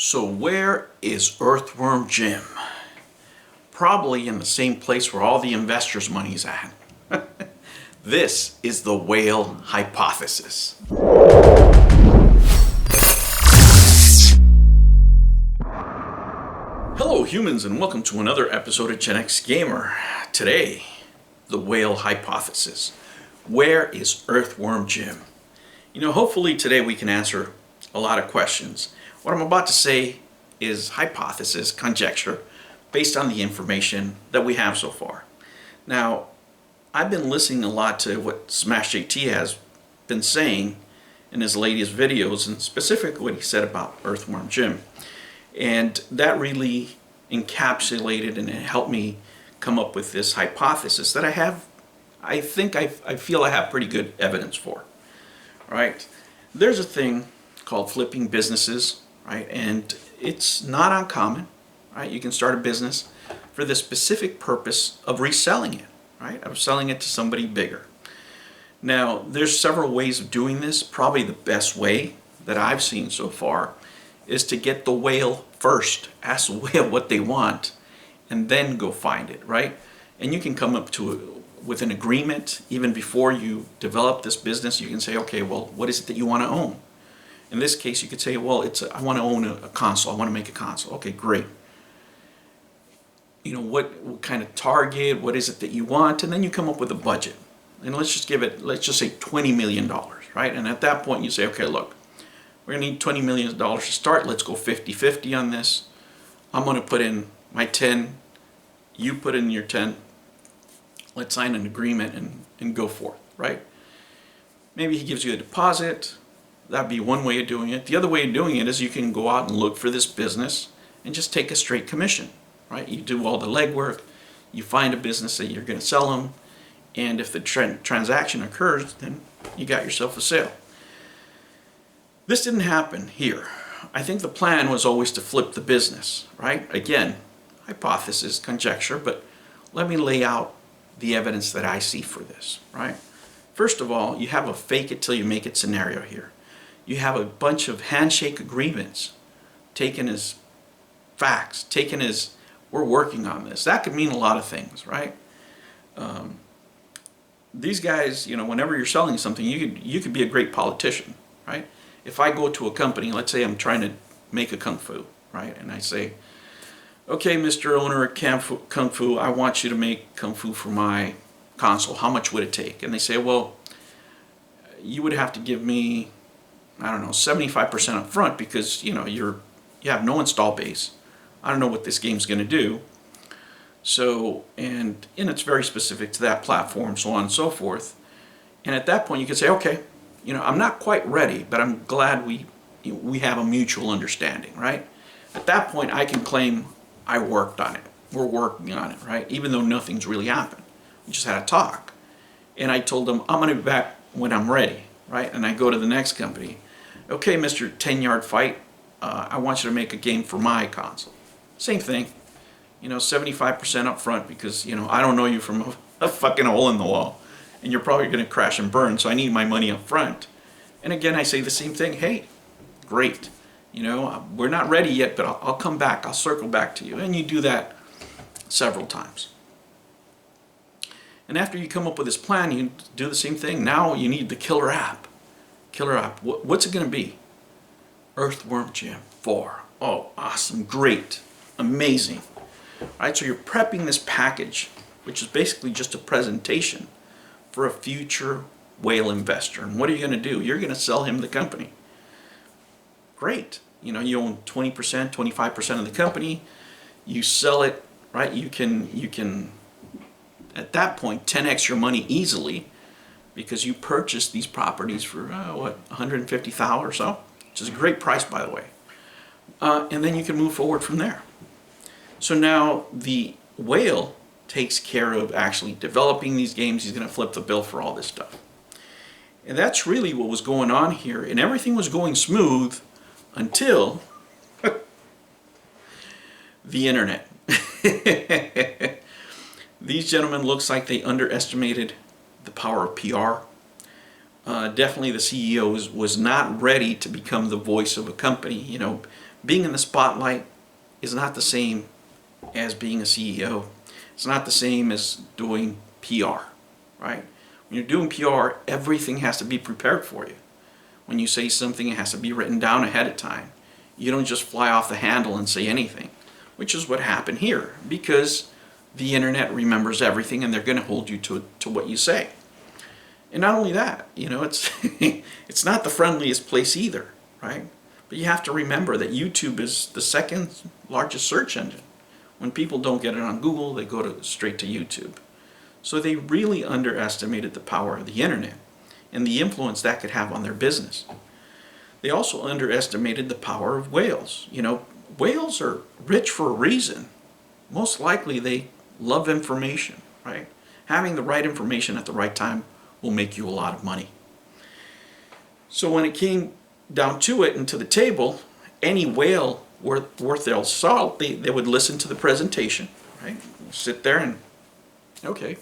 So where is Earthworm Jim? Probably in the same place where all the investors' money's at. This is the whale hypothesis. Hello humans, and welcome to another episode of Gen X Gamer. Today, the whale hypothesis. Where is Earthworm Jim? You know, hopefully today we can answer a lot of questions. What I'm about to say is hypothesis, conjecture, based on the information that we have so far. Now, I've been listening a lot to what Smash JT has been saying in his latest videos, and specifically what he said about Earthworm Jim. And that really encapsulated and it helped me come up with this hypothesis that I feel I have pretty good evidence for. All right? There's a thing called flipping businesses, right? And it's not uncommon, right? You can start a business for the specific purpose of reselling it, right? Of selling it to somebody bigger. Now, there's several ways of doing this. Probably the best way that I've seen so far is to get the whale first. Ask the whale what they want and then go find it, right? And you can come up with an agreement even before you develop this business. You can say, okay, well, what is it that you want to own? In this case, you could say, well, I want to own a console. I want to make a console. Okay, great. You know, what kind of target, what is it that you want? And then you come up with a budget. And let's just say $20 million, right? And at that point, you say, okay, look, we're going to need $20 million to start. Let's go 50-50 on this. I'm going to put in my 10. You put in your 10. Let's sign an agreement and go forth, right? Maybe he gives you a deposit. That'd be one way of doing it. The other way of doing it is you can go out and look for this business and just take a straight commission, right? You do all the legwork, you find a business that you're going to sell them, and if the transaction occurs, then you got yourself a sale. This didn't happen here. I think the plan was always to flip the business, right? Again, hypothesis, conjecture, but let me lay out the evidence that I see for this, right? First of all, you have a fake it till you make it scenario here. You have a bunch of handshake agreements taken as facts, taken as we're working on this. That could mean a lot of things, right? These guys, you know, whenever you're selling something, you could be a great politician, right? If I go to a company, let's say I'm trying to make a Kung Fu, right? And I say, okay, Mr. Owner of Kung Fu, I want you to make Kung Fu for my console. How much would it take? And they say, well, you would have to give me, I don't know, 75% up front because, you know, you have no install base. I don't know what this game's going to do. So, and it's very specific to that platform, so on and so forth. And at that point you can say, okay, you know, I'm not quite ready, but I'm glad we have a mutual understanding, right? At that point I can claim I worked on it. We're working on it, right? Even though nothing's really happened. We just had a talk. And I told them, I'm going to be back when I'm ready, right? And I go to the next company. Okay, Mr. 10-yard fight, I want you to make a game for my console. Same thing, you know, 75% up front because, you know, I don't know you from a fucking hole in the wall. And you're probably going to crash and burn, so I need my money up front. And again, I say the same thing. Hey, great. You know, we're not ready yet, but I'll come back. I'll circle back to you. And you do that several times. And after you come up with this plan, you do the same thing. Now you need the killer app. Killer app. What's it going to be? Earthworm Jim 4. Oh, awesome. Great. Amazing. All right, so you're prepping this package, which is basically just a presentation for a future whale investor. And what are you going to do? You're going to sell him the company. Great. You know, you own 20%, 25% of the company. You sell it, right? You can at that point 10x your money easily because you purchased these properties for $150,000 or so, which is a great price, by the way. And then you can move forward from there. So now the whale takes care of actually developing these games. He's going to flip the bill for all this stuff. And that's really what was going on here. And everything was going smooth until the internet. These gentlemen looks like they underestimated the power of PR. Definitely the CEO was not ready to become the voice of a company. You know, being in the spotlight is not the same as being a CEO. It's not the same as doing PR, right? When you're doing PR, everything has to be prepared for you. When you say something, it has to be written down ahead of time. You don't just fly off the handle and say anything, which is what happened here, because the internet remembers everything and they're going to hold you to what you say. And not only that, it's it's not the friendliest place either, right? But you have to remember that YouTube is the second largest search engine. When people don't get it on Google, they go straight to YouTube. So they really underestimated the power of the internet and the influence that could have on their business. They also underestimated the power of whales. Whales are rich for a reason. Most likely they love information, right? Having the right information at the right time will make you a lot of money. So when it came down to it and to the table, any whale worth their salt, they would listen to the presentation, right? Sit there and, okay,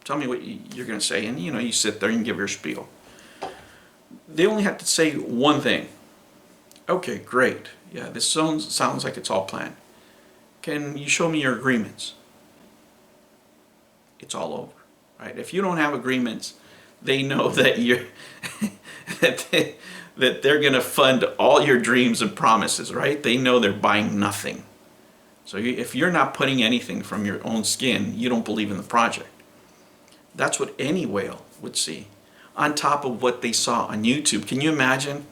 tell me what you're going to say. And you sit there and give your spiel. They only had to say one thing. Okay, great. Yeah, this sounds like it's all planned. Can you show me your agreements? It's all over, right? If you don't have agreements, they know that that they're going to fund all your dreams and promises, right? They know they're buying nothing. So if you're not putting anything from your own skin, you don't believe in the project. That's what any whale would see, on top of what they saw on YouTube. Can you imagine?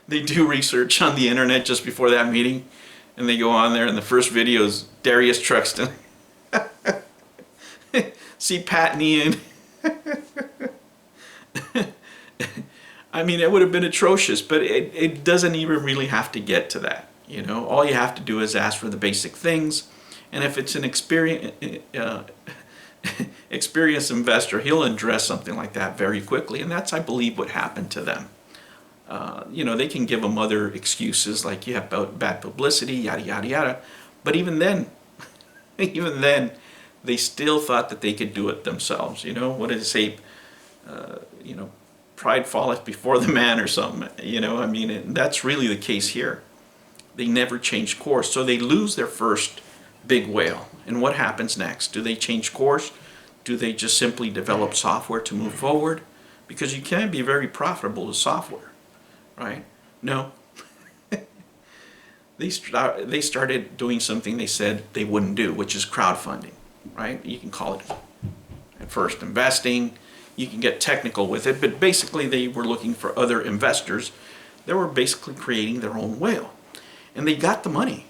They do research on the internet just before that meeting, and they go on there, and the first video is Darius Truxton. See Pat and Ian. I mean, it would have been atrocious, but it doesn't even really have to get to that. All you have to do is ask for the basic things, and if it's an experienced investor, he'll address something like that very quickly, and that's, I believe, what happened to them. They can give them other excuses like you have bad publicity, yada yada yada, but even then, they still thought that they could do it themselves. What did it say? Pride falleth before the man, or something. That's really the case here. They never changed course, so they lose their first big whale. And what happens next? Do they change course? Do they just simply develop software to move forward? Because you can be very profitable with software, right? No. They started doing something they said they wouldn't do, which is crowdfunding, right? You can call it at first investing. You can get technical with it, but basically they were looking for other investors. They were basically creating their own whale. And they got the money.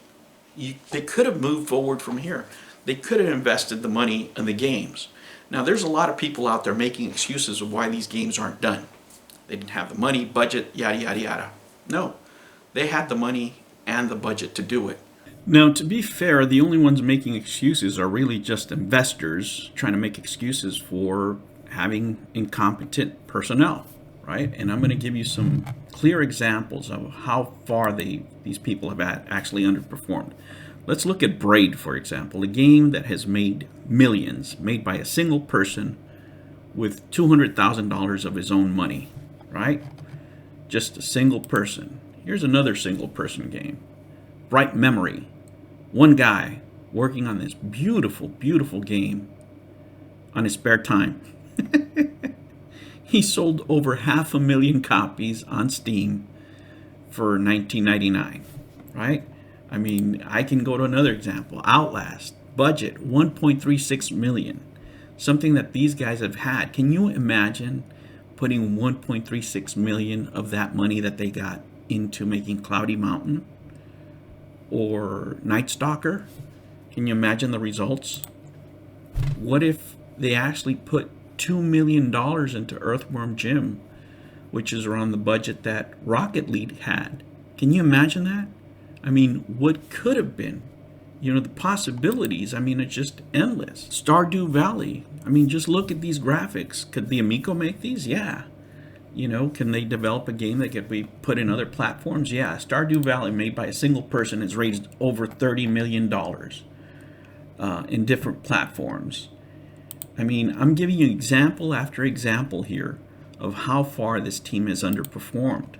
They could have moved forward from here. They could have invested the money in the games. Now, there's a lot of people out there making excuses of why these games aren't done. They didn't have the money, budget, yada, yada, yada. No, they had the money and the budget to do it. Now, to be fair, the only ones making excuses are really just investors trying to make excuses for having incompetent personnel, right? And I'm going to give you some clear examples of how far these people have actually underperformed. Let's look at Braid, for example, a game that has made millions, made by a single person with $200,000 of his own money, right? Just a single person. Here's another single person game, Bright Memory. One guy working on this beautiful, beautiful game on his spare time. He sold over 500,000 copies on Steam for $19.99, right? I mean, I can go to another example. Outlast, budget $1.36 million. Something that these guys have had. Can you imagine putting $1.36 million of that money that they got into making Cloudy Mountain or Night Stalker? Can you imagine the results? What if they actually put $2 million into Earthworm Jim, which is around the budget that Rocket League had? Can you imagine that? I mean, what could have been? The possibilities, it's just endless. Stardew Valley, just look at these graphics. Could the Amico make these? Yeah. Can they develop a game that could be put in other platforms? Yeah. Stardew Valley, made by a single person, has raised over $30 million in different platforms. I'm giving you example after example here of how far this team has underperformed.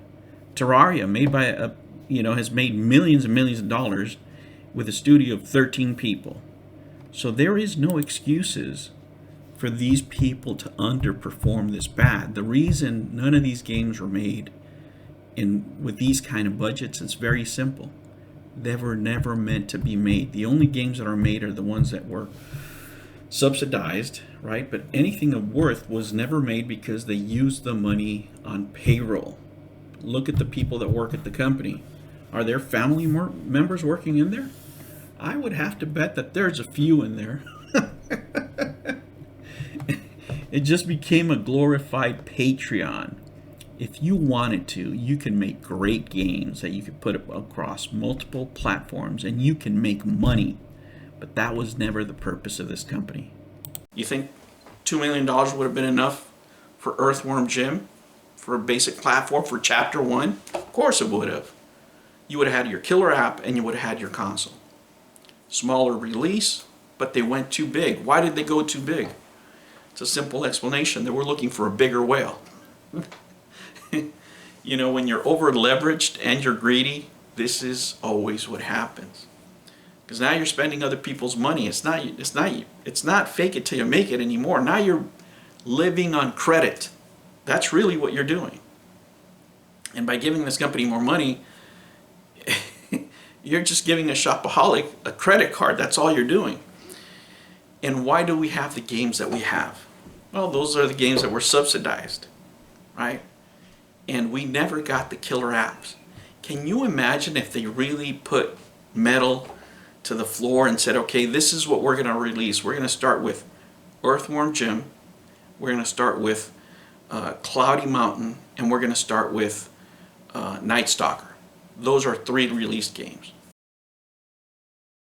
Terraria, made by has made millions and millions of dollars with a studio of 13 people. So there is no excuses for these people to underperform this bad. The reason none of these games were made with these kind of budgets is very simple. They were never meant to be made. The only games that are made are the ones that were subsidized, right? But anything of worth was never made because they used the money on payroll. Look at the people that work at the company. Are there family members working in there? I would have to bet that there's a few in there. It just became a glorified Patreon. If you wanted to, you can make great games that you could put across multiple platforms and you can make money. But that was never the purpose of this company. You think $2 million would have been enough for Earthworm Jim? For a basic platform for Chapter 1? Of course it would have. You would have had your killer app and you would have had your console. Smaller release, but they went too big. Why did they go too big? It's a simple explanation. They were looking for a bigger whale. When you're over leveraged and you're greedy, this is always what happens. Because now you're spending other people's money. It's not fake it till you make it anymore. Now you're living on credit. That's really what you're doing. And by giving this company more money, you're just giving a shopaholic a credit card. That's all you're doing. And why do we have the games that we have? Well, those are the games that were subsidized, right? And we never got the killer apps. Can you imagine if they really put metal to the floor and said, okay, this is what we're going to release. We're going to start with Earthworm Jim. We're going to start with Cloudy Mountain. And we're going to start with Night Stalker. Those are 3 released games.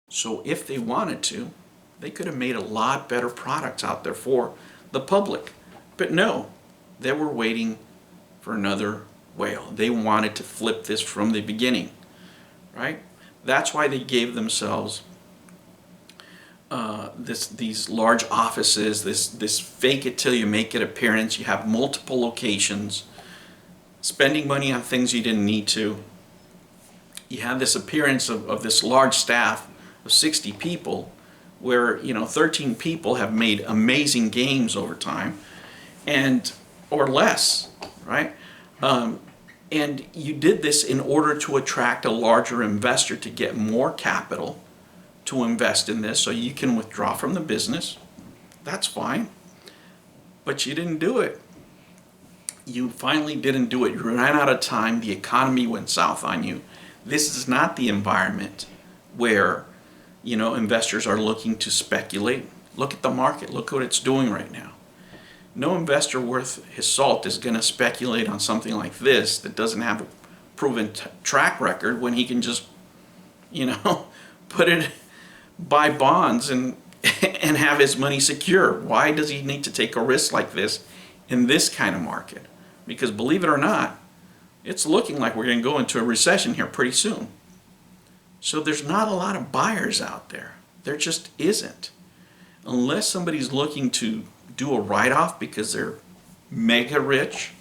So if they wanted to, they could have made a lot better products out there for the public. But no, they were waiting for another whale. They wanted to flip this from the beginning, right? That's why they gave themselves these large offices, this fake it till you make it appearance. You have multiple locations, spending money on things you didn't need to. You have this appearance of this large staff of 60 people where 13 people have made amazing games over time, or less, right? And you did this in order to attract a larger investor to get more capital to invest in this so you can withdraw from the business. That's fine. But you didn't do it. You finally didn't do it. You ran out of time. The economy went south on you. This is not the environment where investors are looking to speculate. Look at the market. Look what it's doing right now. No investor worth his salt is going to speculate on something like this that doesn't have a proven track record when he can just, buy bonds and have his money secure. Why does he need to take a risk like this in this kind of market? Because believe it or not, it's looking like we're going to go into a recession here pretty soon. So there's not a lot of buyers out there. There just isn't. Unless somebody's looking to do a write-off because they're mega rich,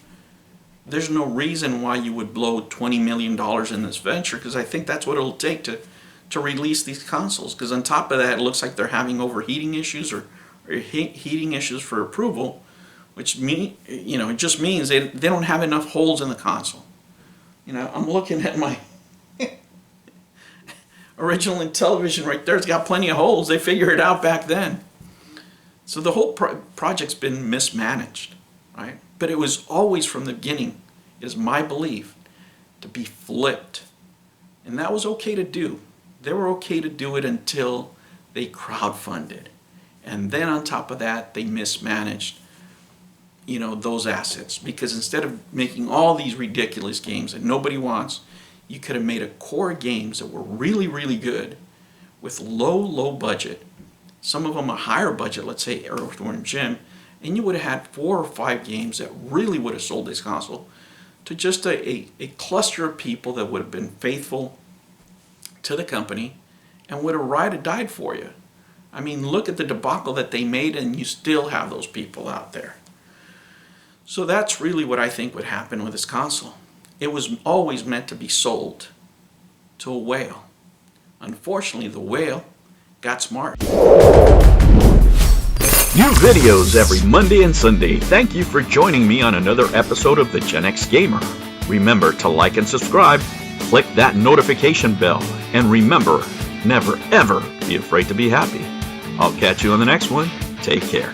there's no reason why you would blow $20 million in this venture, because I think that's what it'll take to release these consoles. Because on top of that, it looks like they're having overheating issues or heating issues for approval, which it just means they don't have enough holes in the console. I'm looking at my original Intellivision right there. It's got plenty of holes. They figured it out back then. So the whole project's been mismanaged, right? But it was always from the beginning, is my belief, to be flipped. And that was okay to do. They were okay to do it until they crowdfunded. And then on top of that, they mismanaged, those assets. Because instead of making all these ridiculous games that nobody wants, you could have made a core games that were really, really good with low budget. Some of them a higher budget, let's say Earthworm Jim, and you would have had 4 or 5 games that really would have sold this console to just a cluster of people that would have been faithful to the company and would have ride or died for you. I mean, look at the debacle that they made, and you still have those people out there. So that's really what I think would happen with this console. It was always meant to be sold to a whale. Unfortunately, the whale got smart. New videos every Monday and Sunday. Thank you for joining me on another episode of the Gen X Gamer. Remember to like and subscribe, click that notification bell, and remember, never ever be afraid to be happy. I'll catch you on the next one. Take care.